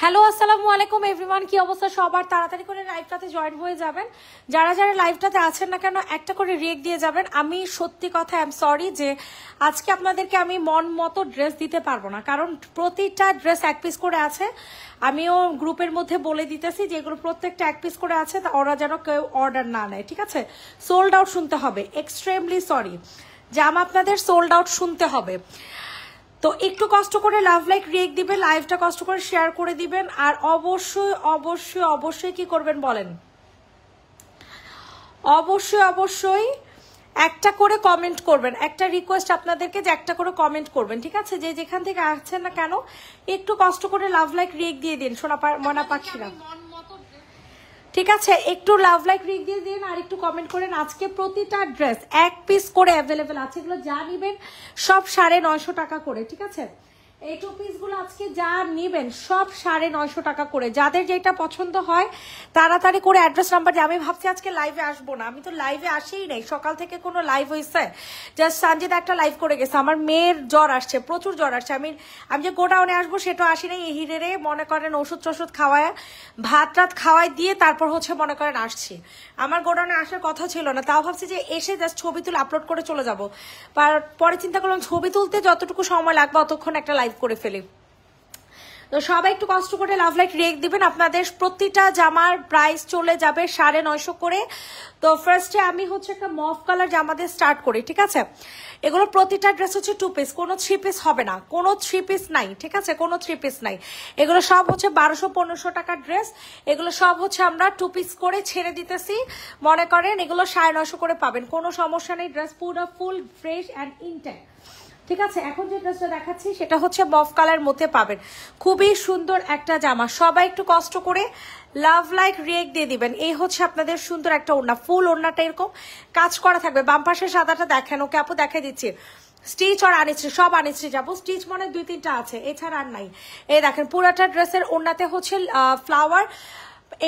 Hello আসসালামু আলাইকুম everyone, কি অবস্থা সবার? তাড়াতাড়ি করে লাইভটাতে জয়েন হয়ে যাবেন। যারা যারা লাইভটাতে আছেন না কেন একটা করে রিয়েক্ট দিয়ে যাবেন। আমি সত্যি কথা আই এম সরি যে আজকে আপনাদেরকে আমি মন মতো ড্রেস দিতে পারবো না, কারণ প্রতিটা ড্রেস এক পিস করে আছে। আমিও গ্রুপের মধ্যে বলে দিতেছি যেগুলো প্রত্যেকটা এক পিস করে আছে, ওরা যেন কেউ অর্ডার না নেয়, ঠিক আছে? সোল্ড আউট শুনতে হবে, এক্সট্রিমলি সরি, জামা আপনাদের সোল্ড আউট শুনতে হবে। তো একটু কষ্ট করে লাভ লাইক রিয়েক্ট দিবেন, লাইভটা কষ্ট করে শেয়ার করে দিবেন, আর অবশ্যই অবশ্যই অবশ্যই কি করবেন বলেন, অবশ্যই অবশ্যই একটা করে কমেন্ট করবেন। একটা রিকোয়েস্ট আপনাদেরকে যে একটা করে কমেন্ট করবেন, ঠিক আছে? যে যেখান থেকে আসছেন না কেন একটু কষ্ট করে লাভ লাইক রিয়েক্ট দিয়ে দিন সোনা মনা পাখিরা, ঠিক আছে? একটু লাভ লাইক রিক দিয়ে দিন আর একটু কমেন্ট করেন। আজকে প্রতিটা ড্রেস এক পিস করে অ্যাভেলেবেল আছে, এগুলো যা নিবেন সব 950 টাকা করে, ঠিক আছে? এই টু পিসগুলো আজকে যা নিবেন সব 950 টাকা করে। যাদের যেটা পছন্দ হয় তাড়াতাড়ি করে অ্যাড্রেস নাম্বার দিয়ে। আমি ভাবছি আজকে লাইভে আসবো না, আমি তো লাইভে আসেই নাই, সকাল থেকে কোনো লাইভ হয়েছে? জাস্ট সঞ্জিত একটা লাইভ করে গেছে। আমার মেয়ের জ্বর আসছে, প্রচুর জ্বর আসছে। আমি যে গোডাউনে আসবো সেটা আসি নাই, হিরেরে মনে করেন ওষুধ টষুধ খাওয়ায় ভাত রাত খাওয়াই দিয়ে তারপর মনে করেন আসছি। আমার গোডাউনে আসার কথা ছিল না, তাও ভাবছি যে এসে জাস্ট ছবি তুলে আপলোড করে চলে যাবো। পরে চিন্তা করলাম ছবি তুলতে যতটুকু সময় লাগবে অতক্ষণ একটা লাইভ করে ফেলি। তো সবাই একটু কষ্ট করে লাভ লাইক রিয়েক্ট দিবেন। আপনাদের প্রতিটা জামার প্রাইস চলে যাবে 950 করে। তো ফার্স্টে আমি একটা মফ কালার জামা দিয়ে স্টার্ট করি, ঠিক আছে? এগুলো প্রতিটা ড্রেস হচ্ছে 2 পিস, কোনো 3 পিস হবে না, কোনো 3 পিস নাই, ঠিক আছে? কোনো 3 পিস নাই। এগুলো সব 1200-1500 টাকার ড্রেস। এগুলো সব আমরা 2 পিস করে ছেড়ে দিতেছি। মনে করেন এগুলো 950 করে পাবেন, কোনো সমস্যা নেই। ড্রেস পুরো ফুল ফ্রেশ অ্যান্ড ইনটেক্ট, ঠিক আছে? এখন যে ড্রেসটা দেখাচ্ছি সেটা মফ কালার মধ্যে পাবেন, খুবই সুন্দর একটা জামা। সবাই একটু কষ্ট করে লাভ লাইক রিয়েক্ট দিয়ে দিবেন। এই আপনাদের সুন্দর একটা ওড়না, ফুল ওড়নাটা এরকম কাজ করা থাকবে। বাম পাশে সাদাটা দেখেন, ওকে আপু দেখাই দিচ্ছি। স্টিচ আর আনিস্ট্রি, সব আনিস্ট্রি যাবো। স্টিচ মনে 2-3টা আছে, এছাড়া আর নাই। এই দেখেন পুরাটা ড্রেসের ওড়নাতে ফ্লাওয়ার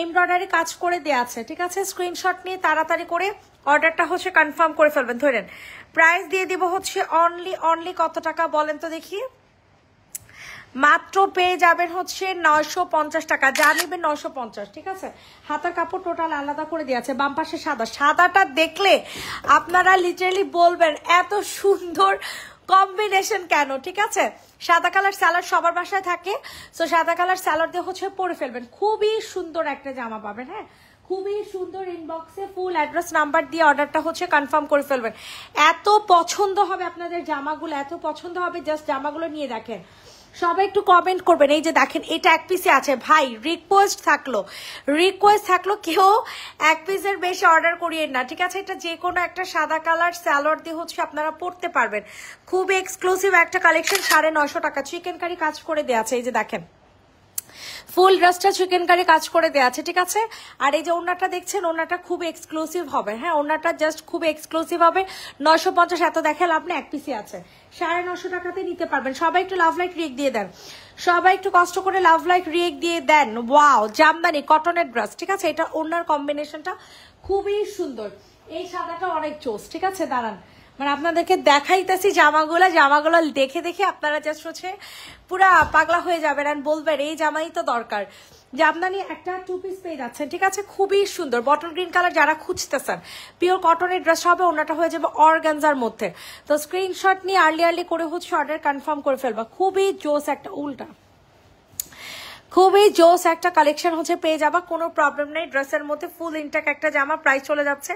এমব্রয়ডারি কাজ করে দেওয়া আছে, ঠিক আছে? স্ক্রিনশট নিয়ে তাড়াতাড়ি করে অর্ডারটা কনফার্ম করে ফেলবেন। ধরেন প্রাইস দিয়ে দিব অনলি কত টাকা বলেন তো দেখি? মাত্র পেয়ে যাবেন 950 টাকা। যা নিবেন 950, ঠিক আছে? হাতার কাপড় টোটাল আলাদা করে দেওয়া আছে। বাম পাশে সাদাটা দেখলে আপনারা লিটারালি বলবেন এত সুন্দর কম্বিনেশন কেন, ঠিক আছে? সাদা কালার স্যালাড সবার বাসায় থাকে, সো সাদা কালার স্যালাড দিয়ে পরে ফেলবেন। খুবই সুন্দর একটা জামা পাবেন, হ্যাঁ খুবই সুন্দর। ইনবক্সে ফুল অ্যাড্রেস নাম্বার দিয়ে অর্ডারটা কনফার্ম করে ফেলবেন। এত পছন্দ হবে আপনাদের জামাগুলো, এত পছন্দ হবে, জাস্ট জামাগুলো নিয়ে দেখেন। সবাই একটু কমেন্ট করবেন। এই যে দেখেন এটা এক পিসে আছে ভাই, রিকোয়েস্ট থাকলো কেউ এক পিসের বেশি অর্ডার করিয়েন না, ঠিক আছে? এটা যে কোনো একটা সাদা কালার স্যালোয়ার দিয়ে আপনারা পরতে পারবেন। খুব এক্সক্লুসিভ একটা কালেকশন, 950 টাকা। চিকেন কারি কাজ করে দেওয়া আছে, এই যে দেখেন ফুল ড্রেসটা চিকেন কারি কাজ করে দেওয়া আছে, ঠিক আছে? আর এই যে ওড়নাটা দেখছেন, ওড়নাটা খুব এক্সক্লুসিভ হবে, হ্যাঁ ওড়নাটা জাস্ট খুব এক্সক্লুসিভ হবে। 950 এত দেখালে আপনি এক পিসি আছে, 950 টাকাতে নিতে পারবেন। সবাই একটু লাভ লাইক রিয়েক্ট দিয়ে দেন, সবাই একটু কষ্ট করে লাভ লাইক রিয়েক্ট দিয়ে দেন। ওয়াও, জামদানি কটনের ড্রেস, ঠিক আছে? এটা ওড়নার কম্বিনেশনটা খুবই সুন্দর। এই সাদাটা অনেক চোস, ঠিক আছে? দাঁড়ান আপনাদেরকে দেখাইতেছি জামাগুলো দেখে দেখে আপনারা জাস্ট পুরা পাগলা হয়ে যাবেন আর বলবেন এই জামাই তো দরকার। জামদানি একটা 2 পিস পেয়ে যাচ্ছেন, ঠিক আছে? খুবই সুন্দর বটল গ্রিন কালার। যারা খুঁজতেছেন পিওর কটনের ড্রেস হবে, ওনাটা হয়ে যাবে অর্গানজার মধ্যে। তো স্ক্রিনশট নিয়ে আর্লি করে অর্ডার কনফার্ম করে ফেলবা। খুবই জোস একটা খুবই জোস একটা কালেকশন পেয়ে যাবা, কোনো প্রবলেম নেই। ড্রেসের মধ্যে ফুল ইনটেক একটা জামা, প্রাইস চলে যাচ্ছে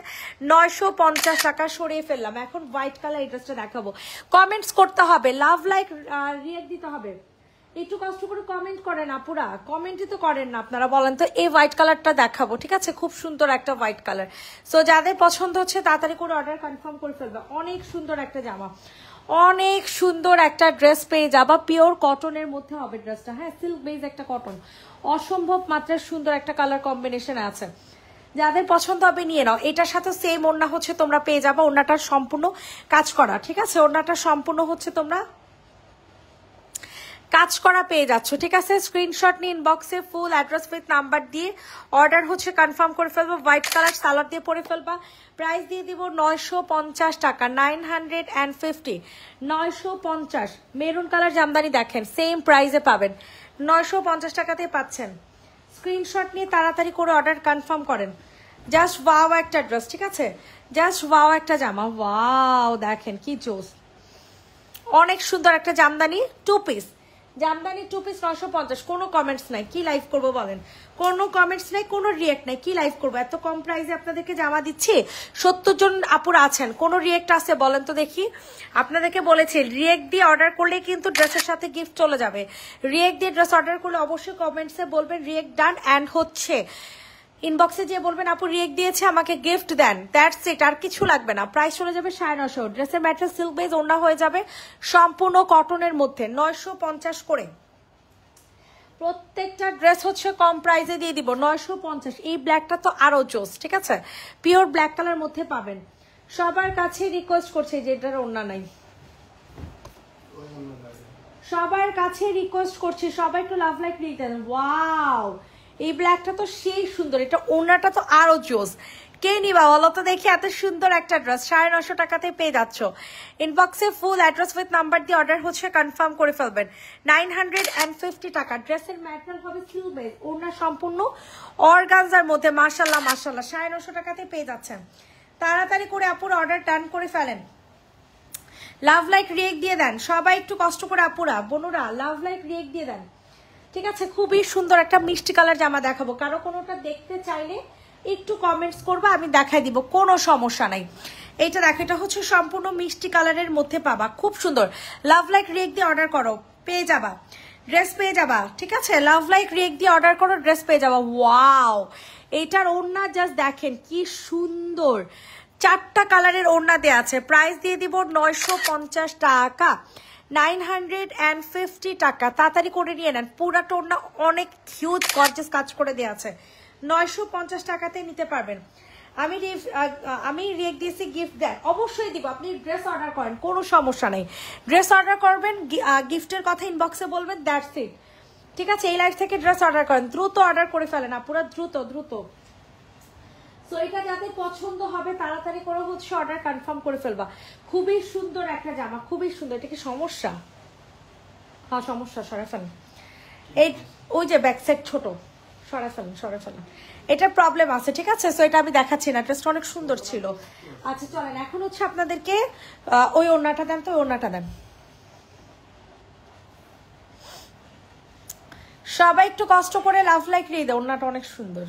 950 টাকা। সরিয়ে ফেললাম। এখন হোয়াইট কালার এই ড্রেসটা দেখাবো। কমেন্টস করতে হবে, লাভ লাইক রিয়েক্ট দিতে হবে। একটু কষ্ট করে কমেন্ট করেন আপুরা, কমেন্টই তো করেন না আপনারা, বলেন তো। এই হোয়াইট কালারটা দেখাবো, ঠিক আছে? খুব সুন্দর একটা হোয়াইট কালার। সো যাদের পছন্দ হচ্ছে তাড়াতাড়ি করে অর্ডার কনফার্ম করে ফেলবে। অনেক সুন্দর একটা জামা, অনেক সুন্দর একটা ড্রেস পেয়ে যাবা। পিওর কটনের মধ্যে হবে ড্রেসটা, হ্যাঁ সিল্ক বেজ একটা কটন, অসম্ভব মাত্রার সুন্দর একটা কালার কম্বিনেশন আছে। যাদের পছন্দ হবে নিয়ে নাও। এটার সাথে সেম ওড়না তোমরা পেয়ে যাবা, ওড়নাটা সম্পূর্ণ কাজ করা, ঠিক আছে? ওড়নাটা সম্পূর্ণ তোমরা কাজ করা পেয়ে যাচ্ছ, ঠিক আছে? স্ক্রিনশট নিয়ে ইনবক্সে ফুল অ্যাড্রেস উইথ নাম্বার দিয়ে অর্ডার কনফার্ম করে ফেলবো। হোয়াইট কালার সালোয়ার দিয়ে পরে ফেলবা। প্রাইস দিয়ে দিব 950 টাকা, 950, 950। মেরুন কালার জামদানি দেখেন, সেম প্রাইসে পাবেন 950 টাকাতেই পাচ্ছেন। স্ক্রিনশট নিয়ে তাড়াতাড়ি করে অর্ডার কনফার্ম করেন। জাস্ট ওয়াও একটা ড্রেস, ঠিক আছে, জাস্ট ওয়াও একটা জামা। ওয়াও দেখেন কি জোস, অনেক সুন্দর একটা জামদানি 2 পিস। জামদানি 2 পিস 950। কোনো কমেন্টস নাই, কি লাইভ করবো বলেন? কোনো কমেন্টস নাই, কোনো রিয়েক্ট নাই, কি লাইভ করবো? এত কম প্রাইসে আপনাদেরকে জামা দিচ্ছি। 70 জন আপুরা আছেন, কোনো রিয়েক্ট আছে বলেন তো দেখি? আপনাদেরকে বলেছি রিয়েক্ট দিয়ে অর্ডার করলে কিন্তু ড্রেসের সাথে গিফট চলে যাবে। রিয়েক্ট দিয়ে ড্রেস অর্ডার করলে অবশ্যই কমেন্টসে বলবেন রিয়েক্ট ডান, অ্যান্ড হচ্ছে ইনবক্সে যে বলবেন আপু রিয়েক্ট দিয়েছে আমাকে গিফট দেন, দ্যাটস ইট, আর কিছু লাগবে না। প্রাইস চলে যাবে 950। ড্রেসের ম্যাটেরিয়াল সিল্ক বেজ, ওড়না হয়ে যাবে সম্পূর্ণ কটনের মধ্যে 950 করে। প্রত্যেকটা ড্রেস হচ্ছে কম প্রাইসে দিয়ে দিব 950। এই ব্ল্যাকটা তো আরো জোস, ঠিক আছে, পিওর ব্ল্যাক কালার মধ্যে পাবেন। সবার কাছে রিকোয়েস্ট করছে যে এটার ওড়না নাই, সবার কাছে রিকোয়েস্ট করছি সবাই একটু লাভ লাইক দিয়ে দেন। ওয়াও, এই ব্ল্যাকটা তো সেই সুন্দর, এটা ওড়নাটা তো আরো জোস। কে নিবা বলো তো দেখি? এত সুন্দর একটা ড্রেস 950 টাকাতে পেয়ে যাচ্ছ। ইনবক্সে ফুল অ্যাড্রেস উইথ নাম্বার দিয়ে অর্ডার হচ্ছে কনফার্ম করে ফেলবেন। 950 টাকা। ড্রেসের ম্যাটেরিয়াল হবে সিল্ক বেজ, ওড়না সম্পূর্ণ অর্গানজার মধ্যে। মাশাআল্লাহ মাশাআল্লাহ, 950 টাকাতে পেয়ে যাচ্ছেন। তাড়াতাড়ি করে আপুরা অর্ডার ডান করে ফেলেন। লাভ লাইক রিয়েক্ট দিয়ে দেন সবাই, একটু কষ্ট করে আপুরা বোনুরা লাভ লাইক রিয়েক্ট দিয়ে দেন, ঠিক আছে? খুবই সুন্দর একটা মিষ্টি কালার জামা দেখাবো, কারো কোনোটা দেখতে চাইলে একটু কমেন্টস করবা, আমি দেখাই দিব, কোনো সমস্যা নাই। এইটা দেখো, এটা হচ্ছে সম্পূর্ণ মিষ্টি কালারের মধ্যে পাবা, খুব সুন্দর। লাভ লাইক রিয়েক্ট দিয়ে অর্ডার করো, পেয়ে যাবা, ড্রেস পেয়ে যাবা, ঠিক আছে? লাভ লাইক রিয়েক্ট দিয়ে অর্ডার করো, ড্রেস পেয়ে যাবা। ওয়াও, এইটার ওড়না জাস্ট দেখেন কি সুন্দর, 4টা কালারের ওড়না দেওয়া আছে। প্রাইস দিয়ে দিব 950 টাকা, 950 টাকা। তাড়াতাড়ি করে নিয়ে নেন, পুরাটা ওড়না অনেক হিউজ গর্জিয়াস কাজ করে দেওয়া আছে। 950 টাকাতে নিতে পারবেন। আমি রিয়েক্ট দিয়েছি গিফট দেন, অবশ্যই দিব। আপনি ড্রেস অর্ডার করেন, কোনো সমস্যা নেই। ড্রেস অর্ডার করবেন, গিফটের কথা ইনবক্সে বলবেন, দ্যাটস ইট, ঠিক আছে? এই লাইফ থেকে ড্রেস অর্ডার করেন, দ্রুত অর্ডার করে ফেলেন পুরো দ্রুত দ্রুত। সো এটা যাতে পছন্দ হবে তাড়াতাড়ি করে হচ্ছে অর্ডার কনফার্ম করে ফেলবা। খুবই সুন্দর একটা জামা, খুবই সুন্দর। এটা কি সমস্যা? হ্যাঁ সমস্যা, সরে ফেলেন। এই ওই যে ব্যাক সাইড ছোট, সরে ফেলেন সরে ফেলেন, এটা প্রবলেম আছে, ঠিক আছে? সো এটা আমি দেখাচ্ছি না, ড্রেসটা অনেক সুন্দর ছিল। আচ্ছা চলেন, এখন হচ্ছে আপনাদেরকে ওই ওড়নাটা দেন, তো ওই ওড়নাটা দেন। সবাই একটু কষ্ট করে লাভ লাইক দিয়ে দেয়, ওড়নাটা অনেক সুন্দর।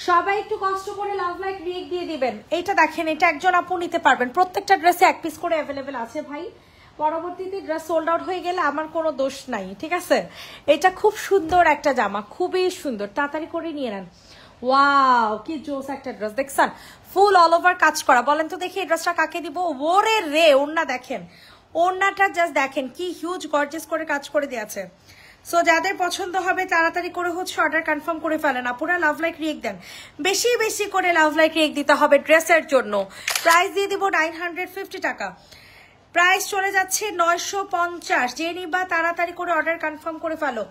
সবাই একটু কষ্ট করে লাভ লাইক রিয়েক্ট দিয়ে দিবেন। এইটা দেখেন, এটা একজন আপু নিতে পারবেন, প্রত্যেকটা ড্রেসে 1 পিস করে অ্যাভেলেবেল আছে ভাই। পরবর্তীতে ড্রেস সোল্ড আউট হয়ে গেলে আমার কোনো দোষ নাই, ঠিক আছে? এটা খুব সুন্দর একটা জামা, খুবই সুন্দর, তাড়াতাড়ি করে নিয়ে নেন। ওয়াও, কি জোস একটা ড্রেস দেখছেন, ফুল অল ওভার কাজ করা। বলেন তো দেখি এই ড্রেসটা কাকে দিব? ওরে রে, ওড়না দেখেন, ওড়নাটা জাস্ট দেখেন কি হিউজ গর্জিয়াস করে কাজ করে দিয়েছে। সো যাদের পছন্দ হবে তাড়াতাড়ি করে হচ্ছে অর্ডার কনফার্ম করে ফেলেন। আপুরা লাভ লাইক রিয়েক্ট দেন, বেশি বেশি করে লাভ লাইক রিয়েক্ট দিতে হবে ড্রেসের জন্য। প্রাইস দিয়ে দিব 950 টাকা, প্রাইস চলে যাচ্ছে 950। যে নিবা তাড়াতাড়ি করে অর্ডার কনফার্ম করে ফেলো।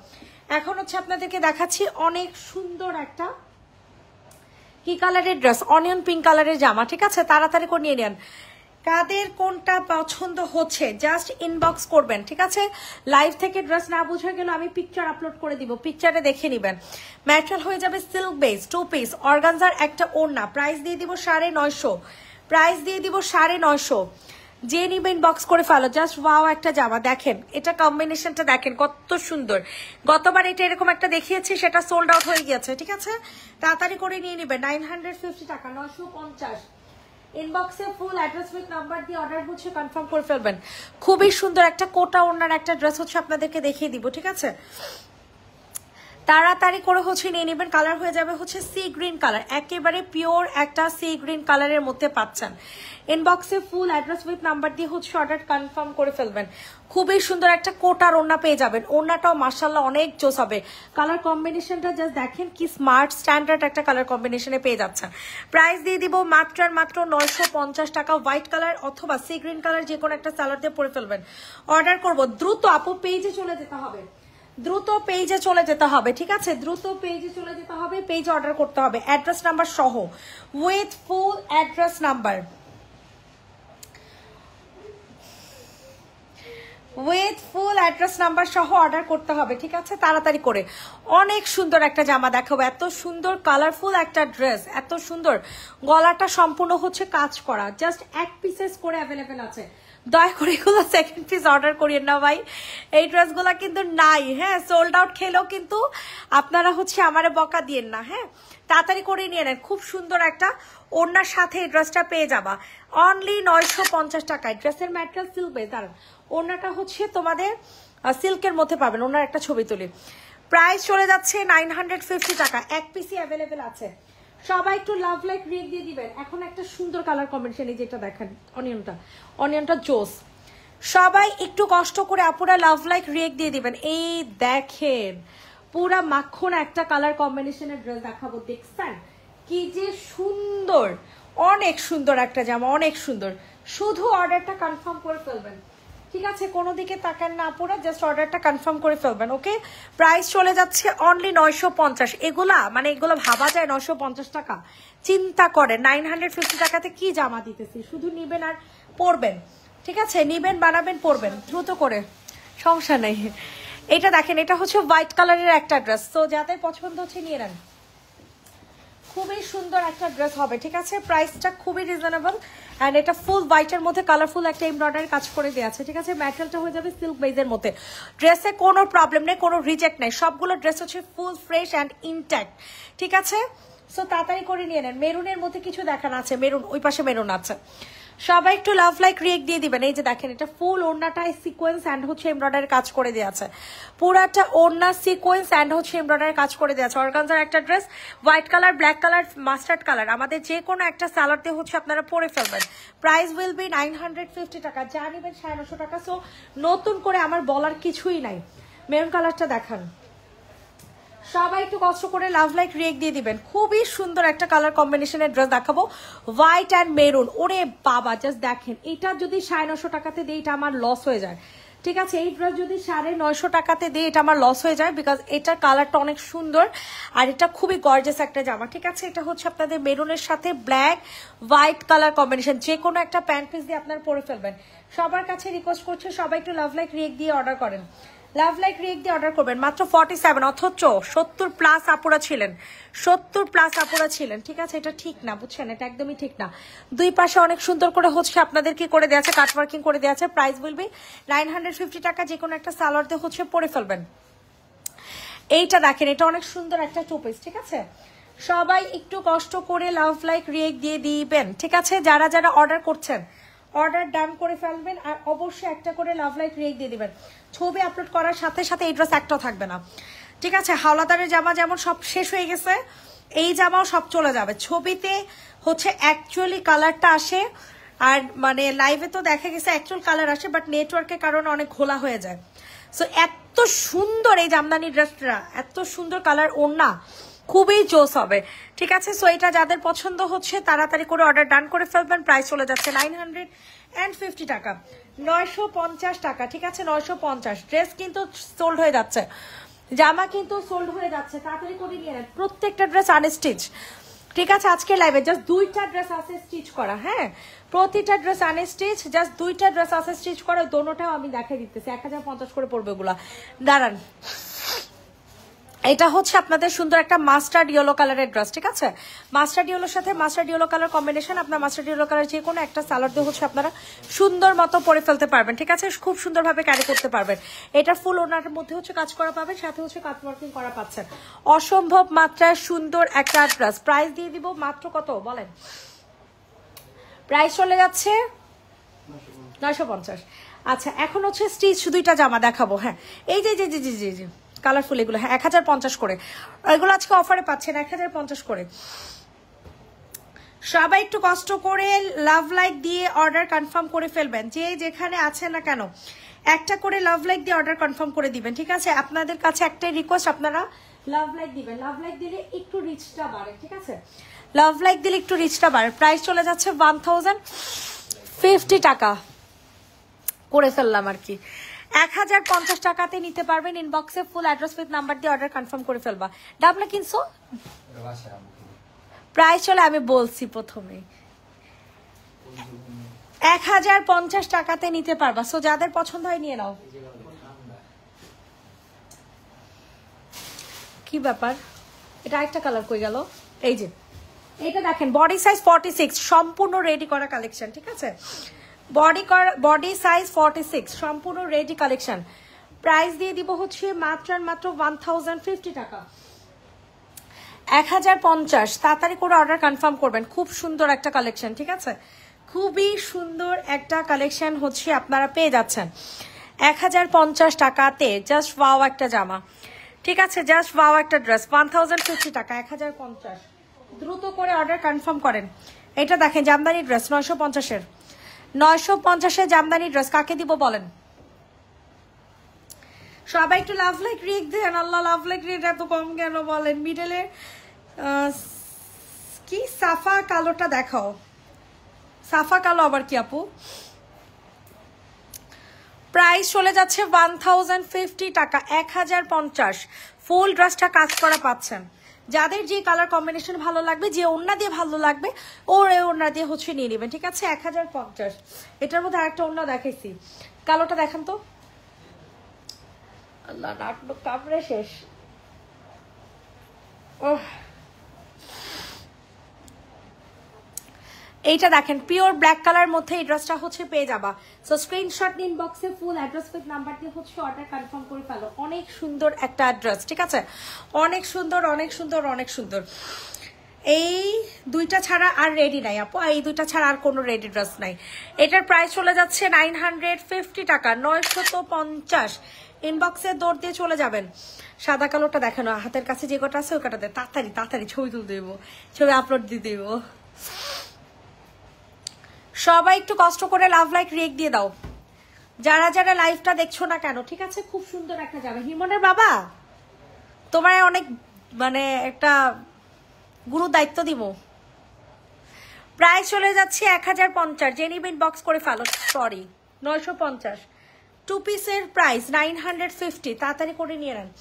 এখন হচ্ছে আপনাদেরকে দেখাচ্ছি অনেক সুন্দর একটা কি কালারের ড্রেস, অনিয়ন পিঙ্ক কালারের জামা, ঠিক আছে? তাড়াতাড়ি করে নিয়ে নেন। কাদের কোনটা পছন্দ হচ্ছে জাস্ট ইনবক্স করবেন, ঠিক আছে? লাইভ থেকে ড্রেস না বুঝে গেলে আমি পিকচার আপলোড করে দিব, পিকচারে দেখে নিবেন। ম্যাটেরিয়াল হয়ে যাবে সিল্ক বেস, 2 পিস, অর্গানজার একটা ওড়না। প্রাইস দিয়ে দিব 950, প্রাইস দিয়ে দিব 950। যে নিবে ইনবক্স করে ফেলো। জাস্ট ওয়াও একটা জামা দেখেন, এটা কম্বিনেশনটা দেখেন কত সুন্দর। গতবার এটা এরকম একটা দেখিয়েছি, সেটা সোল্ড আউট হয়ে গিয়েছে, ঠিক আছে? তাড়াতাড়ি করে নিয়ে নিবে। 950 টাকা, 950। ইনবক্সে ফুল অ্যাড্রেস উইথ নাম্বার দিয়ে অর্ডার হচ্ছে কনফার্ম করে ফেলবেন। খুবই সুন্দর একটা কোটা ওড়নার একটা ড্রেস হচ্ছে আপনাদেরকে দেখিয়ে দিব, ঠিক আছে? তাড়াতাড়ি করে হচ্ছে নিয়ে নেবেন। কালার হয়ে যাবে হচ্ছে সি গ্রিন কালার, একেবারে পিওর একটা সি গ্রিন কালারের মধ্যে পাচ্ছেন। ইনবক্সে ফুল অ্যাড্রেস উইথ নাম্বার দিয়ে হচ্ছে অর্ডার কনফার্ম করে ফেলবেন। খুবই সুন্দর একটা কোটার ওড়না পেয়ে যাবেন, ওড়নাটাও মাশাআল্লাহ অনেক জোস হবে। কালার কম্বিনেশনটা জাস্ট দেখেন কি স্মার্ট স্ট্যান্ডার্ড একটা কালার কম্বিনেশনে পেয়ে যাচ্ছেন। প্রাইস দিয়ে দিব মাত্র 950 টাকা। হোয়াইট কালার অথবা সি গ্রিন কালার যে কোনো একটা কালার দিয়ে পরে ফেলবেন। অর্ডার করব দ্রুত, আপু পেজে চলে যেতে হবে, দ্রুত পেজে চলে যেতে হবে, ঠিক আছে? দ্রুত পেজে চলে যেতে হবে, পেজে অর্ডার করতে হবে অ্যাড্রেস নাম্বার সহ, with full address number. With full address number সহ অর্ডার করতে হবে, ঠিক আছে? তাড়াতাড়ি করে। অনেক সুন্দর একটা জামা দেখাবো, এত সুন্দর কালারফুল একটা ড্রেস, এত সুন্দর। গলাটা সম্পূর্ণ হচ্ছে কাজ করা, জাস্ট এক পিসেস করে অ্যাভেলেবেল আছে। দয়া করে এগুলো সেকেন্ড পিস অর্ডার করিয়েন না ভাই, এই ড্রেসগুলো কিন্তু নাই। হ্যাঁ, সোল্ড আউট খেলেও কিন্তু আপনারা হচ্ছে আমারে বকা দিয়েন না। হ্যাঁ, তাড়াতাড়ি করে নিয়ে নেন। খুব সুন্দর একটা ওড়নার সাথে এই ড্রেসটা পেয়ে যাবা অনলি 950 টাকায়। ড্রেসের ম্যাটেরিয়াল সিল্ক বেস। দাঁড়ান, ওড়নাটা হচ্ছে তোমাদের সিল্কের মধ্যে পাবেন। ওনার একটা ছবি তুলি। প্রাইস চলে যাচ্ছে 950 টাকা। এক পিসই অ্যাভেলেবেল আছে। সবাই একটু লাভ লাইক রিয়েক্ট দিয়ে দিবেন। এখন একটা সুন্দর কালার কম্বিনেশন, এই যেটা দেখেন, অনিয়নটা জোস। সবাই একটু কষ্ট করে আপুরা লাভ লাইক রিয়েক্ট দিয়ে দিবেন। এই দেখেন পুরা মাখন একটা কালার কম্বিনেশনের ড্রেস দেখাবো, দেখছেন কি যে সুন্দর, অনেক সুন্দর একটা জামা, অনেক সুন্দর। শুধু অর্ডারটা কনফার্ম করে ফেলবেন, ঠিক আছে? কোনো দিকে তাকান না পুরো, জাস্ট অর্ডারটা কনফার্ম করে ফেলবেন। ওকে, প্রাইস চলে যাচ্ছে অনলি 950। এগুলা মানে এগুলো ভাবা যায় 950 টাকা? চিন্তা করেন 950 টাকাতে কি জামা দিতেছি। শুধু নিবেন আর পরবেন, ঠিক আছে? নিবেন, বানাবেন, পরবেন দ্রুত করে, সমস্যা নেই। এটা দেখেন, এটা হচ্ছে হোয়াইট কালারের একটা ড্রেস, তো যাদের পছন্দ হচ্ছে নিয়ে নেন। খুবই সুন্দর একটা ড্রেস হবে, ঠিক আছে? প্রাইসটা খুবই রিজনেবল। অ্যান্ড এটা ফুল হোয়াইটের মধ্যে কালারফুল একটা এমব্রয়ডারি কাজ করে দেওয়া আছে, ঠিক আছে? ম্যাটেরিয়ালটা হয়ে যাবে সিল্ক বেজের মধ্যে। ড্রেসে কোনো প্রবলেম নেই, কোনো রিজেক্ট নেই। সবগুলো ড্রেস হচ্ছে ফুল ফ্রেশ অ্যান্ড ইনট্যাক্ট, ঠিক আছে? সো তাড়াতাড়ি করে নিয়ে নেন। মেরুনের মধ্যে কিছু দেখানো আছে, মেরুন, ওই পাশে মেরুন আছে। সবাই একটু লাভ লাইক রিয়েক্ট দিয়ে দিবেন। এই যে দেখেন, এটা ফুল ওড়নাটায় সিকোয়েন্স অ্যান্ড হচ্ছে এমব্রয়ডারি কাজ করে দেওয়া আছে। পুরাটা ওড়না সিকোয়েন্স অ্যান্ড হচ্ছে এমব্রয়ডারি কাজ করে দেওয়া আছে। অর্গানজার একটা dress, white colour, black colour, mustard colour, আমাদের যে কোনো একটা সালোয়ার দিয়ে হচ্ছে আপনারা পরে ফেলবেন। প্রাইস উইল বি 950 টাকা। যা নেবেন 950 টাকা। সো নতুন করে আমার বলার কিছুই নাই। মেরুন কালারটা দেখান। সবাই একটু কষ্ট করে লাভ লাইক রিয়েক্ট দিয়ে দিবেন। খুবই সুন্দর একটা কালার কম্বিনেশনের ড্রেস দেখাবো, হোয়াইট অ্যান্ড মেরুন। ওরে বাবা, জাস্ট দেখেন, এটা যদি 950 টাকাতে দিই এটা আমার লস হয়ে যায়, ঠিক আছে? এই ড্রেস যদি 950 টাকাতে দিই এটা আমার লস হয়ে যায়, বিকজ এটার কালারটা অনেক সুন্দর আর এটা খুবই গর্জিয়াস একটা জামা, ঠিক আছে? এটা হচ্ছে আপনাদের মেরুনের সাথে ব্ল্যাক হোয়াইট কালার কম্বিনেশন। যে কোনো একটা প্যান্ট পিস দিয়ে আপনারা পরে ফেলবেন। সবার কাছে রিকোয়েস্ট করছে সবাই একটু লাভ লাইক রিয়েক্ট দিয়ে অর্ডার করেন। লাভ লাইক রিয়েক্ট দিয়ে অর্ডার করবেন। মাত্র 47, অথচ 70 প্লাস আপুরা ছিলেন, 70 প্লাস আপুরা ছিলেন, ঠিক আছে? এটা ঠিক না, বুঝছেন? এটা একদমই ঠিক না। দুই পাশে অনেক সুন্দর করে হচ্ছে আপনাদের কি করে দেওয়া আছে, কাটওয়ার্কিং করে দেওয়া আছে। প্রাইস বলবি 950 টাকা। যে কোনো একটা সালোয়ার দিয়ে হচ্ছে পরে ফেলবেন। এইটা দেখেন, এটা অনেক সুন্দর একটা টু পিস, ঠিক আছে? সবাই একটু কষ্ট করে লাভ লাইক রিয়েক্ট দিয়ে দিবেন, ঠিক আছে? যারা যারা অর্ডার করছেন অর্ডার ডান করে ফেলবেন আর অবশ্যই একটা করে লাভ লাইক রিয়েক্ট দিয়ে দিবেন। ছবি আপলোড করার সাথে সাথে এই ড্রেস একটাও থাকবে না, ঠিক আছে? হাওলাদারের জামা যেমন সব শেষ হয়ে গেছে, এই জামাও সব চলে যাবে। ছবিতে হচ্ছে অ্যাকচুয়ালি কালারটা আসে, আর মানে লাইভে তো দেখা গেছে অ্যাকচুয়াল কালার আসে, বাট নেটওয়ার্কের কারণে অনেক ঘোলা হয়ে যায়। সো এত সুন্দর এই জামদানি ড্রেসটা, এত সুন্দর কালার, ওড়না খুবই জোস হবে, ঠিক আছে? সো এটা যাদের পছন্দ হচ্ছে তাড়াতাড়ি করে অর্ডার ডান করে ফেলবেন। প্রাইস চলে যাচ্ছে 950 টাকা, 950 টাকা, ঠিক আছে? 950। ড্রেস কিন্তু সোল্ড হয়ে যাচ্ছে, জামা কিন্তু সোল্ড হয়ে যাচ্ছে, তাড়াতাড়ি করে নিয়ে নেন। প্রত্যেকটা ড্রেস আনস্টিচ, ঠিক আছে? আজকে লাইভে জাস্ট 2টা ড্রেস আছে স্টিচ করা। হ্যাঁ, প্রতিটা ড্রেস আনস্টিচ, জাস্ট 2টা ড্রেস আছে স্টিচ করা। দোনোটাও আমি দেখাই দিতেছি। 1050 করে পড়বে এগুলা। দাঁড়ান, এটা হচ্ছে আপনাদের সুন্দর একটা মাস্টার্ড ইয়েলো কালারের ড্রেস, ঠিক আছে? মাস্টার্ড ইয়েলোর সাথে মাস্টার্ড ইয়েলো কালার কম্বিনেশন। আপনার মাস্টার্ড ইয়েলো কালার যে কোনো একটা সালোয়ার দিয়ে হচ্ছে আপনারা সুন্দর মতো পরে ফেলতে পারবেন, ঠিক আছে? খুব সুন্দরভাবে ক্যারি করতে পারবেন। এটা ফুল ওনার মধ্যে হচ্ছে কাজ করা পাবেন, সাথে হচ্ছে কাট ওয়ার্কিং করা পাচ্ছেন। অসম্ভব মাত্রায় সুন্দর একটা ড্রেস। প্রাইস দিয়ে দিব মাত্র কত বলেন? প্রাইস চলে যাচ্ছে 950। আচ্ছা, এখন হচ্ছে স্টিচ 2টা জামা দেখাবো। হ্যাঁ, এই যে জি জি জি জি জি কালারফুল এগুলো। হ্যাঁ, 1050 করে এগুলো আজকে অফারে পাচ্ছেন, 1050 করে। সবাই একটু কষ্ট করে লাভ লাইক দিয়ে অর্ডার কনফার্ম করে ফেলবেন। যে যেখানে আছে না কেন একটা করে লাভ লাইক দিয়ে অর্ডার কনফার্ম করে দিবেন, ঠিক আছে? আপনাদের কাছে একটাই রিকোয়েস্ট, আপনারা লাভ লাইক দিবেন। লাভ লাইক দিলে একটু রিচটা বাড়ে, ঠিক আছে? লাভ লাইক দিলে একটু রিচটা বাড়ে। প্রাইস চলে যাচ্ছে 1050 টাকা করে ফেললাম আর কি। 1050 টাকাতে নিতে পারবেন। ইনবক্সে ফুল অ্যাড্রেস উইথ নাম্বার দিয়ে অর্ডার কনফার্ম করে ফেলবা। ডাবলা কিনছো? প্রাইস চলে আমি বলছি প্রথমে 1050 টাকাতে নিতে পারবা। সো যাদের পছন্দ হয় নিয়ে নাও। কি ব্যাপার, এটা আরেকটা কালার কই গেল? এই যে এটা দেখেন, বডি সাইজ 46, সম্পূর্ণ রেডি করা কালেকশন, ঠিক আছে? বডি সাইজ 46, সম্পূর্ণ রেডি কালেকশন। প্রাইস দিয়ে দিব হচ্ছে মাত্র আর মাত্র 1050 টাকা, 1050। তাড়াতাড়ি করে অর্ডার কনফার্ম করবেন। খুব সুন্দর একটা কালেকশন, ঠিক আছে? খুবই সুন্দর একটা কালেকশন হচ্ছে আপনারা পেয়ে যাচ্ছেন 1050 টাকাতে। জাস্ট ওয়াও একটা জামা, ঠিক আছে? জাস্ট ওয়াও একটা ড্রেস, 1050 টাকা, 1050। দ্রুত করে অর্ডার কনফার্ম করেন। এটা দেখেন জামদানি ড্রেস 950-এর, 950-এর জামদানি ড্রেস। কাকে দিব বলেন? সবাই একটু লাভ লাইক রিক দেন। আল্লাহ, লাভ লাইক রিক এত কম কেন বলেন? মিডলে কি সাফা কালোটা দেখাও। সাফা কালো আবার কি আপু? প্রাইস চলে যাচ্ছে 1050 টাকা, 1050। ফুল ড্রেসটা কাজ করা পাচ্ছেন। যাদের যে কালার কম্বিনেশন ভালো লাগবে, যে ওড়না দিয়ে ভালো লাগবে, ওর ওড়না দিয়ে হচ্ছে নিয়ে নেবেন, ঠিক আছে? 1050। এটার মধ্যে আরেকটা ওড়না দেখাইছি, কালোটা দেখেন তো। আল্লাহ, নাটক কামড়ে শেষ। এইটা দেখেন পিওর ব্ল্যাক কালার মধ্যে এই ড্রেসটা হচ্ছে পেয়ে যাবা। সো স্ক্রিনশট নিন, বক্সে ফুল অ্যাড্রেস উইথ নাম্বার দিয়ে হচ্ছে অর্ডার কনফার্ম করে ফেলো। অনেক সুন্দর একটা অ্যাড্রেস, ঠিক আছে? অনেক সুন্দর, অনেক সুন্দর, অনেক সুন্দর। এই দুইটা ছাড়া আর রেডি নাই আপু, এই দুইটা ছাড়া আর কোনো রেডি ড্রেস নাই। এটার প্রাইস চলে যাচ্ছে 950 টাকা, 950। ইনবক্সে দৌড় দিয়ে চলে যাবেন। সাদা কালোটা দেখানো, হাতের কাছে যে কটা আছে ওই কটাতে তাড়াতাড়ি তাড়াতাড়ি ছবি তুলতে দেবো, ছবি আপলোড দিয়ে দেবো। সবাই একটু কষ্ট করে লাভ লাইক রেক দিয়ে দাও, যারা যারা লাইভটা দেখছো না কেন, ঠিক আছে? খুব সুন্দর একটা যাবে। হিমনের বাবা, তোমার অনেক মানে একটা গুরু দায়িত্ব দিব। প্রাইস চলে যাচ্ছে 1050। যে নিবেন বক্স করে ফেলো, সরি 950। টু পিসের প্রাইস 950, তাড়াতাড়ি করে নিয়ে নেন।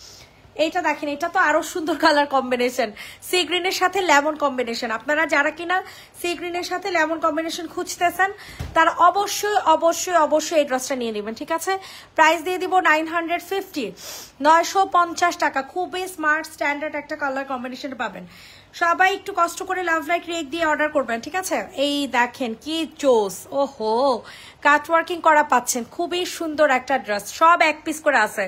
এইটা দেখেন, এটা তো আরো সুন্দর কালার কম্বিনেশন, সি গ্রিনের সাথে লেমন কম্বিনেশন। আপনারা যারা কিনা সি গ্রিনের সাথে লেমন কম্বিনেশন খুঁজতেছেন, তারা অবশ্যই অবশ্যই অবশ্যই এই ড্রেসটা নিয়ে নেবেন, ঠিক আছে? প্রাইস দিয়ে দিব 950, 950 টাকা। খুবই স্মার্ট স্ট্যান্ডার্ড একটা কালার কম্বিনেশন পাবেন। সবাই একটু কষ্ট করে লাভ লাইক রেক দিয়ে অর্ডার করবেন, ঠিক আছে? এই দেখেন কি জোস, ওহো, কাটওয়ার্কিং করা পাচ্ছেন। খুবই সুন্দর একটা ড্রেস, সব এক পিস করে আছে,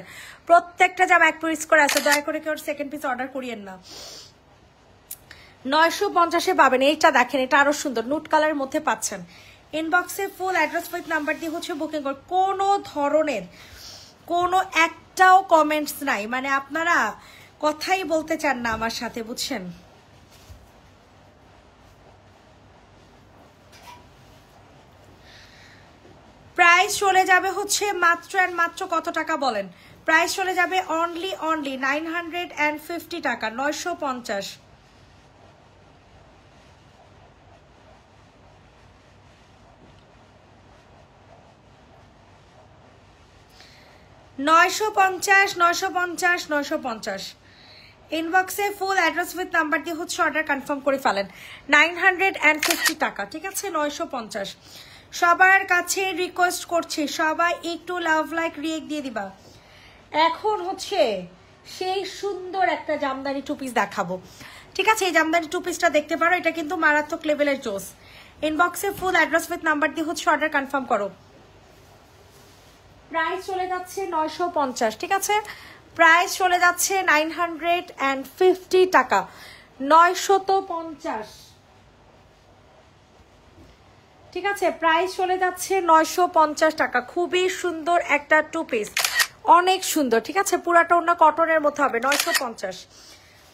প্রত্যেকটা জামা এক পিস করে আছে। দয়া করে কেউ সেকেন্ড পিস অর্ডার করিয়েন না। 950-এ পাবেন। এইটা দেখেন, এটা আরো সুন্দর, নুট কালারের মধ্যে পাচ্ছেন। ইনবক্সে ফুল অ্যাড্রেস উইথ নাম্বার দিয়ে হচ্ছে বুকিং কর। কোনো ধরনের কোনো একটাও কমেন্টস নাই, মানে আপনারা কথাই বলতে চান না আমার সাথে, বুঝছেন? প্রাইস চলে যাবে হচ্ছে মাত্র আর মাত্র কত টাকা বলেন? প্রাইস চলে যাবে অনলি 950 টাকা, 950। 950 ইনবক্সে ফুল অ্যাড্রেস উইথ নাম্বার দিয়ে হচ্ছে অর্ডার কনফার্ম করে ফেলেন। 950 টাকা, ঠিক আছে? 950। সবার কাছে রিকোয়েস্ট করছি, সবাই একটু লাভ লাইক রিয়েক্ট দিয়ে দিবা। এখন হচ্ছে সেই সুন্দর একটা জামদানি টু পিস দেখাবো, ঠিক আছে? এই জামদানি টু পিসটা দেখতে পারো, এটা কিন্তু মারাত্মক লেভেলের জোস। ইনবক্সে ফুল অ্যাড্রেস উইথ নাম্বার দিয়ে হচ্ছে অর্ডার কনফার্ম করো। প্রাইস চলে যাচ্ছে 950, ঠিক আছে? প্রাইস চলে যাচ্ছে 950 টাকা, 950, ঠিক আছে? প্রাইস চলে যাচ্ছে 950 টাকা। খুবই সুন্দর একটা টু পিস, অনেক সুন্দর, ঠিক আছে? পুরাটা ওনা কটনের মধ্যে হবে। 950,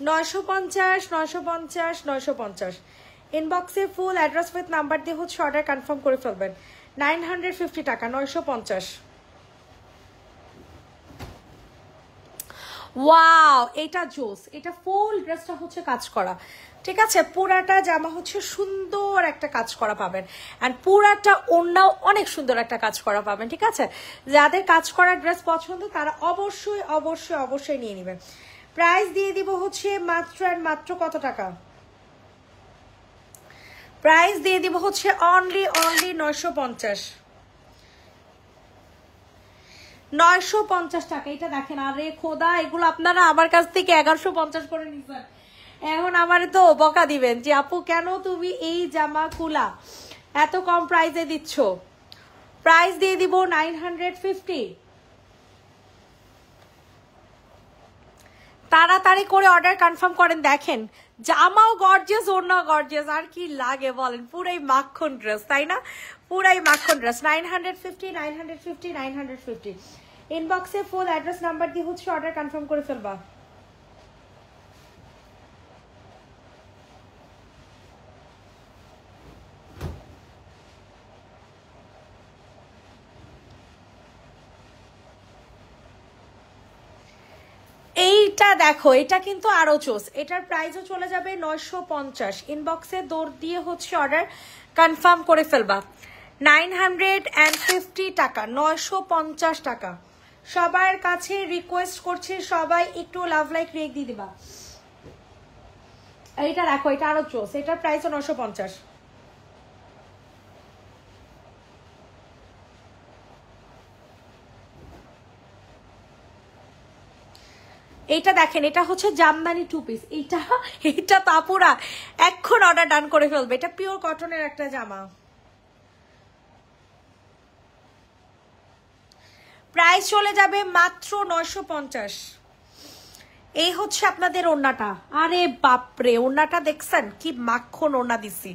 950, 950, 950। ইনবক্সে ফুল অ্যাড্রেস উইথ নাম্বার দিয়ে হচ্ছে অর্ডার কনফার্ম করে ফেলবেন। 950 টাকা, 950। ওয়াও, এটা জোস, এটা ফুল ড্রেসটা হচ্ছে কাজ করা, ঠিক আছে? পুরাটা জামা হচ্ছে সুন্দর একটা কাজ করা পাবেন, অ্যান্ড পুরাটা ওড়নাও অনেক সুন্দর একটা কাজ করা পাবেন, ঠিক আছে? যাদের কাজ করা ড্রেস পছন্দ তারা অবশ্যই অবশ্যই অবশ্যই নিয়ে নেবেন। প্রাইস দিয়ে দিব হচ্ছে মাত্র আর মাত্র কত টাকা? প্রাইস দিয়ে দিব হচ্ছে অনলি 950, 950 টাকা। এটা দেখেন, আরে খোদা, এগুলো আপনারা আমার কাছ থেকে 1150 করে নিছেন। এখন আমারে তো বকা দিবেন যে আপু কেন তুমি এই জামাগুলা এত কম প্রাইসে দিচ্ছ। প্রাইস দিয়ে দিব 950। তাড়াতাড়ি করে অর্ডার কনফার্ম করেন। দেখেন জামাও গর্জিয়াস, ওড়না গর্জিয়াস, আর কি লাগে বলেন, পুরাই মাখন ড্রেস, তাই না? পুরাই মাখন ড্রেস। 950 950 950। ইনবক্সে ফুল অ্যাড্রেস নাম্বার দিয়ে হচ্ছে অর্ডার কনফার্ম করে ফেলবা। এইটা দেখো, এটা কিন্তু আরো চোস, এটার প্রাইসও চলে যাবে 950। ইনবক্সে দৌড় দিয়ে হচ্ছে অর্ডার কনফার্ম করে ফেলবা। 950 টাকা, 950 টাকা। সবার কাছে রিকোয়েস্ট করছি, সবাই একটু লাভ লাইক রেক দিয়ে দিবা। এইটা দেখো, এটা আরো চোস, এটার প্রাইসও 950। এইটা দেখেন, এটা হচ্ছে জামদানি 2 পিস। এইটা তাপুরা এখন অর্ডার ডান করে ফেলবে। এটা পিওর কটনের একটা জামা। প্রাইস চলে যাবে মাত্র 950। এই হচ্ছে আপনাদের ওড়নাটা। আরে বাপরে, ওড়নাটা দেখছেন কি মাখন ওড়না দিছি,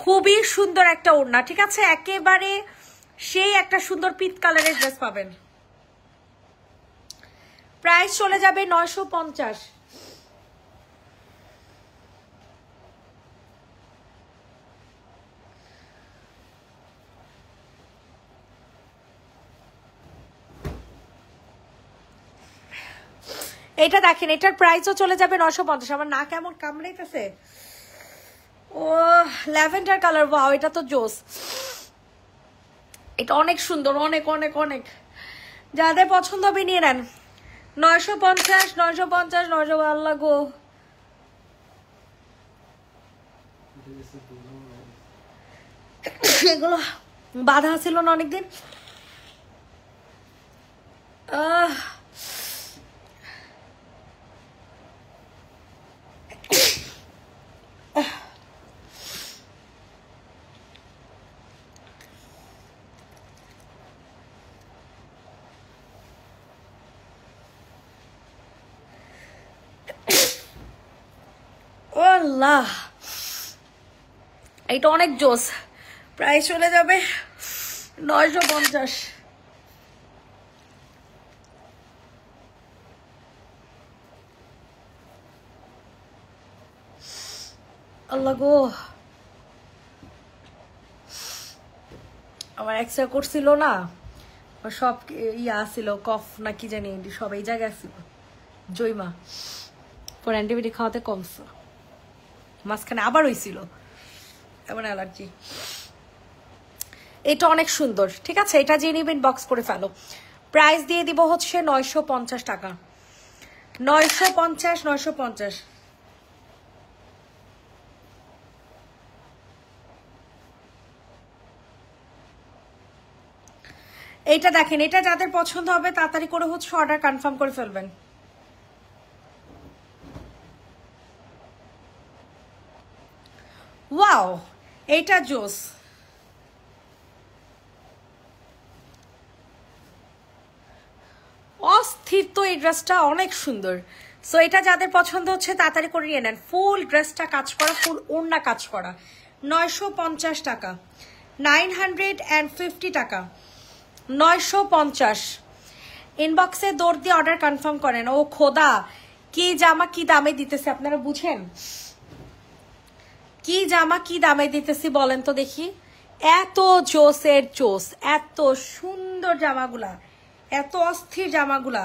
খুবই সুন্দর একটা ওড়না। ঠিক আছে, একেবারে সেই একটা সুন্দর পিত কালারের ড্রেস পাবেন। প্রাইস চলে যাবে 950। এটা দেখেন, এটার প্রাইসও চলে যাবে 950। আমার না কেমন কামড়াইতেছে। ও ল্যাভেন্ডার কালার, ওয়াও, এটা তো জোস। এটা অনেক সুন্দর, অনেক অনেক অনেক। যাদের পছন্দ হবে নিয়ে নেন। 950 950 900। আল্লাহ গো, এগুলো বাধা ছিল না অনেকদিন। আল্লাহ, এটা অনেক জোস। প্রাইস চলে যাবে 950। আল্লাহ গো, আমার এক্সট্রা করছিল না, সব ইয়া আসছিল, কফ না কি জানি, সব এই জায়গায় আসছিল। জয়মা পর অ্যান্টিবায়োটিক খাওয়াতে কমছে, মাঝখানে আবার হয়েছিল এমন অ্যালার্জি। এটা অনেক সুন্দর। ঠিক আছে, এটা যে নিবেন বক্স করে ফেলো। প্রাইস দিয়ে দিব হচ্ছে 950 টাকা। 950 950। এইটা দেখেন, এটা যাদের পছন্দ হবে তাড়াতাড়ি করে হচ্ছে অর্ডার কনফার্ম করে ফেলবেন। ওয়াও, এইটা জোস। অস্থির তো, এই ড্রেসটা অনেক সুন্দর। সো এটা যাদের পছন্দ হচ্ছে তাড়াতাড়ি করে নিয়ে নেন। ফুল ড্রেসটা কাজ করা, ফুল ওড়না কাজ করা। 950 টাকা, 950 টাকা, 950। ইনবক্সে দৌড় দিয়ে অর্ডার কনফার্ম করেন। ও খোদা, কি জামা কি দামে দিতেছে আপনারা বুঝেন? কি জামা কি দামে দিতেছি বলেন তো দেখি। এত জোসের জোস, এত সুন্দর জামাগুলা, এত অস্থির জামাগুলা।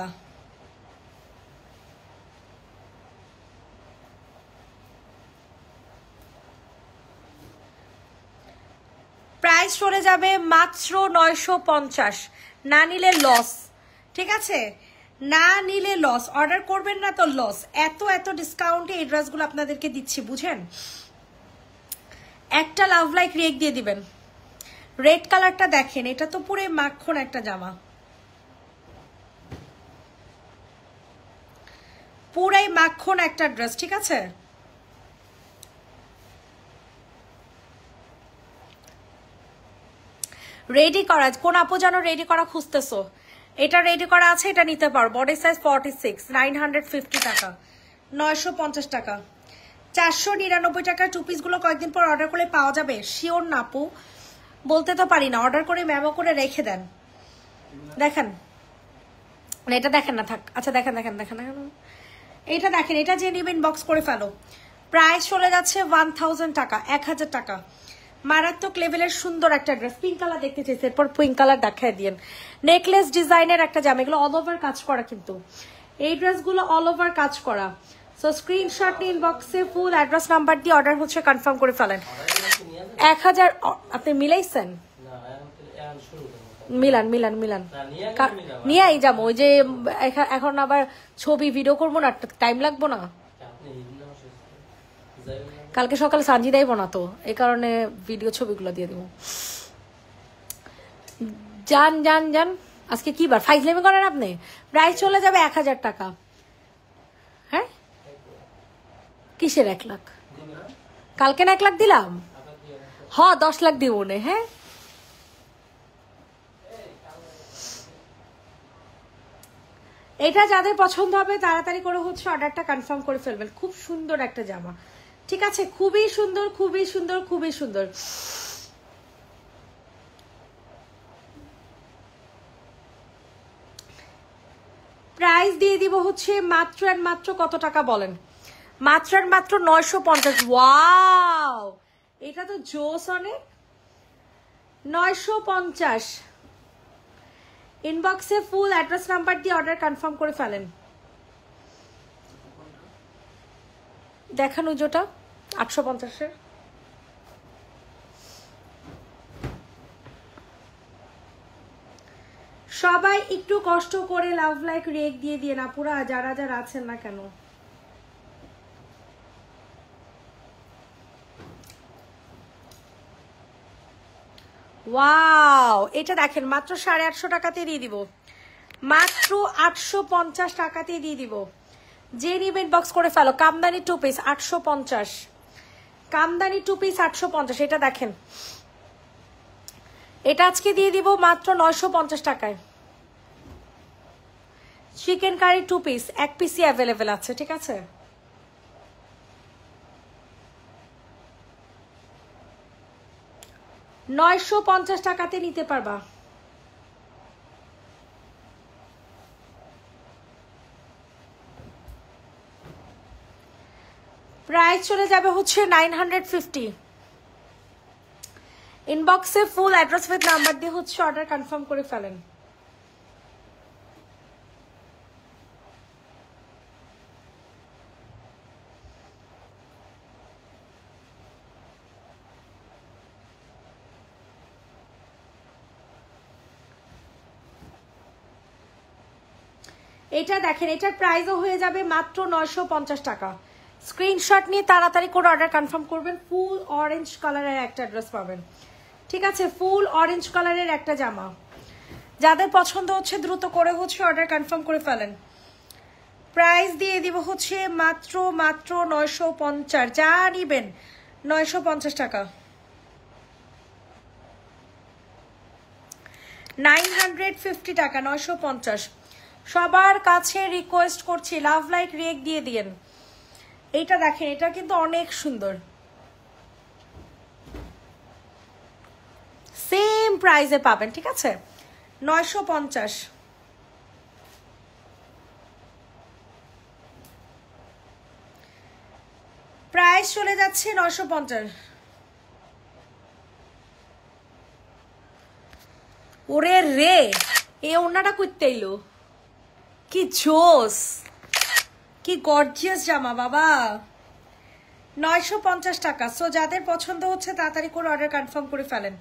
প্রাইস চলে যাবে মাত্র 950। না নিলে লস। ঠিক আছে, না নিলে লস। অর্ডার করবেন না তো লস। এত এত ডিসকাউন্টে এই ড্রেসগুলো আপনাদেরকে দিচ্ছি, বুঝেন? একটা লাভ লাইক রেক দিয়ে দিবেন। রেড কালারটা দেখেন, এটা তো পুরো মাখন একটা জামা। পুরাই মাখন একটা ড্রেস, ঠিক আছে? রেডি করা, কোন আপু যেন রেডি করা খুঁজতেছো, এটা রেডি করা আছে, এটা নিতে পারো। বডি সাইজ 46, 950 টাকা, 950 টাকা। 499 টাকার টু পিসগুলো কয়েকদিন পর অর্ডার করলে পাওয়া যাবে? শিওর না আপু, বলতে তো পারি না। অর্ডার করে মেমো করে রেখে দেন। দেখেন এটা, দেখেন না, থাক। আচ্ছা দেখেন দেখেন দেখেন দেখেন, এটা দেখেন, এটা যে নিবেন বক্স করে ফেলো। প্রাইস চলে যাচ্ছে 1000 টাকা, 1000 টাকা। মারাত্মক লেভেলের সুন্দর একটা ড্রেস। পিঙ্ক কালার দেখতে চাইছে, এরপর পিঙ্ক কালার দেখায় দিয়েন। নেকলেস ডিজাইনের একটা জামা, এগুলো অল ওভার কাজ করা, কিন্তু এই ড্রেসগুলো অল ওভার কাজ করা। সো স্ক্রিনশট নিয়ে ইনবক্সে ফুল অ্যাড্রেস নাম্বার দিয়ে অর্ডার হচ্ছে কনফার্ম করে ফেলেন। 1000 আপনি মিলাইছেন? মিলান মিলান মিলান, নিয়েই যাবো। ওই যে এখন আবার ছবি ভিডিও করবো না, টাইম লাগবো না। কালকে সকালে সানজি দেবো না তো, এই কারণে ভিডিও ছবিগুলো দিয়ে দিব। যান যান যান, আজকে কি বার, ফাইজলামি করেন আপনি? প্রাইস চলে যাবে 1000 টাকা। হ্যাঁ কিসের 1 লাখ? কালকে না 1 লাখ দিলাম, হ 10 লাখ দিব নে। হ্যাঁ এটা যাদের পছন্দ হবে তাড়াতাড়ি করে হচ্ছে অর্ডারটা কনফার্ম করে ফেলবেন। খুব সুন্দর একটা জামা, ঠিক আছে? খুবই সুন্দর, খুবই সুন্দর, খুবই সুন্দর। প্রাইস দিয়ে দিব হচ্ছে মাত্র আর মাত্র কত টাকা বলেন? মাত্র আর মাত্র 950। ওয়াও, এটা তো জোস অনেক। 950। ইনবক্সে ফুল অ্যাড্রেস নাম্বার দিয়ে অর্ডার কনফার্ম করে ফেলেন। দেখানো যেটা 850-এর। সবাই একটু কষ্ট করে লাভ লাইক রেক দিয়ে দিয়ে না, পুরা যারা যারা আছেন না কেন। ওয়াও, এটা দেখেন মাত্র 850 টাকাতে দিয়ে দিব, মাত্র 850 টাকাতে দিয়ে দিব। যে নিবেন বক্স করে ফেলো। কামদানি টু পিস 850, কামদানি টু পিস 850। এটা দেখেন, এটা আজকে দিয়ে দিব মাত্র 950 টাকায়। চিকেন কারি টু পিস, 1 পিসই অ্যাভেলেবেল আছে, ঠিক আছে? $950 টাকাতে নিতে পারবা। প্রাইস চলে যাবে হচ্ছে 950। ইনবক্সে ফুল অ্যাড্রেস উইথ নাম্বার দিয়ে হচ্ছে অর্ডার কনফার্ম করে ফেলেন। এটা দেখেন, এটার প্রাইসও হয়ে যাবে মাত্র 950 টাকা। স্ক্রিনশট নিয়ে তাড়াতাড়ি করে অর্ডার কনফার্ম করবেন। ফুল অরেঞ্জ কালারের একটা ড্রেস পাবেন, ঠিক আছে? ফুল অরেঞ্জ কালারের একটা জামা। যাদের পছন্দ হচ্ছে দ্রুত করে হচ্ছে অর্ডার কনফার্ম করে ফেলেন। প্রাইস দিয়ে দিব হচ্ছে মাত্র মাত্র 950। যা নিবেন 950 টাকা, 950 টাকা, 950। সবার কাছে রিকোয়েস্ট করছি লাভ লাইক রেক দিয়ে দিয়েন। এইটা দেখেন, এটা কিন্তু অনেক সুন্দর। সেম প্রাইসে পাবেন, ঠিক আছে? 950। প্রাইস চলে যাচ্ছে 950। ওরে রে, এ ওনাটা করতে এলো, কি জোস, কি গর্জিয়াস জামা বাবা। 950 টাকা। সো যাদের পছন্দ হচ্ছে তাড়াতাড়ি করে অর্ডার কনফার্ম করে ফেলেন।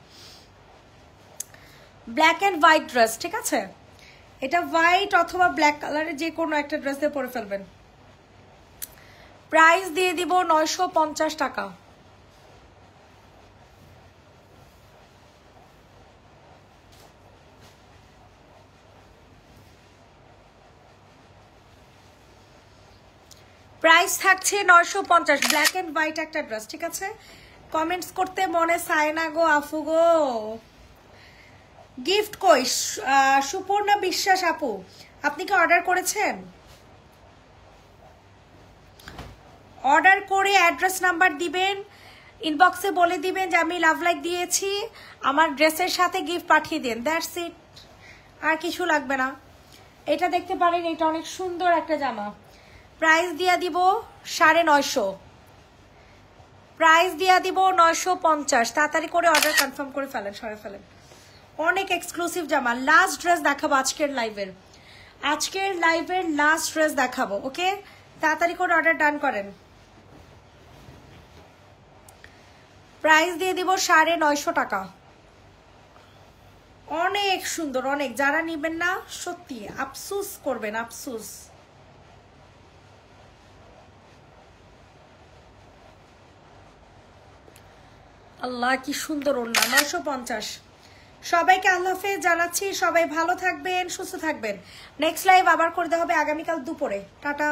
ব্ল্যাক অ্যান্ড হোয়াইট ড্রেস, ঠিক আছে? এটা হোয়াইট অথবা ব্ল্যাক কালারের যে কোনো একটা ড্রেস দিয়ে পরে ফেলবেন। প্রাইস দিয়ে দিব 950 টাকা। প্রাইস থাকছে 950, ব্ল্যাক এন্ড হোয়াইট একটা ড্রেস, ঠিক আছে? কমেন্টস করতে মনে চায় না গো আফু গো। গিফট কই? সুপর্ণা বিশ্বাস আপু, আপনি কি অর্ডার করেছেন? অর্ডার করে অ্যাড্রেস নাম্বার দিবেন, ইনবক্সে বলে দিবেন যে আমি লাভ লাইক দিয়েছি, আমার ড্রেসের সাথে গিফট পাঠিয়ে দেন, দ্যাটস ইট, আর কিছু লাগবে না। এটা দেখতে পারেন, এটা অনেক সুন্দর একটা জামা। প্রাইস দিয়া দিব 950, প্রাইস দিয়া দিব 950। তাড়াতাড়ি করে অর্ডার কনফার্ম করে ফেলেন, সরে ফেলেন। অনেক এক্সক্লুসিভ জামা। লাস্ট ড্রেস দেখাবো আজকের লাইভের, আজকের লাইভের লাস্ট ড্রেস দেখাবো, ওকে? তাড়াতাড়ি করে অর্ডার ডান করেন। প্রাইস দিয়ে দিব 950 টাকা। অনেক সুন্দর, অনেক। যারা নিবেন না সত্যি আফসোস করবেন, আফসোস। আল্লাহ কি সুন্দর ওড়না, 950। সবাইকে আল্লাহ হাফেজ জানাচ্ছি, সবাই ভালো থাকবেন, সুস্থ থাকবেন। নেক্সট লাইভ আবার করতে হবে আগামীকাল দুপুরে। টাটা।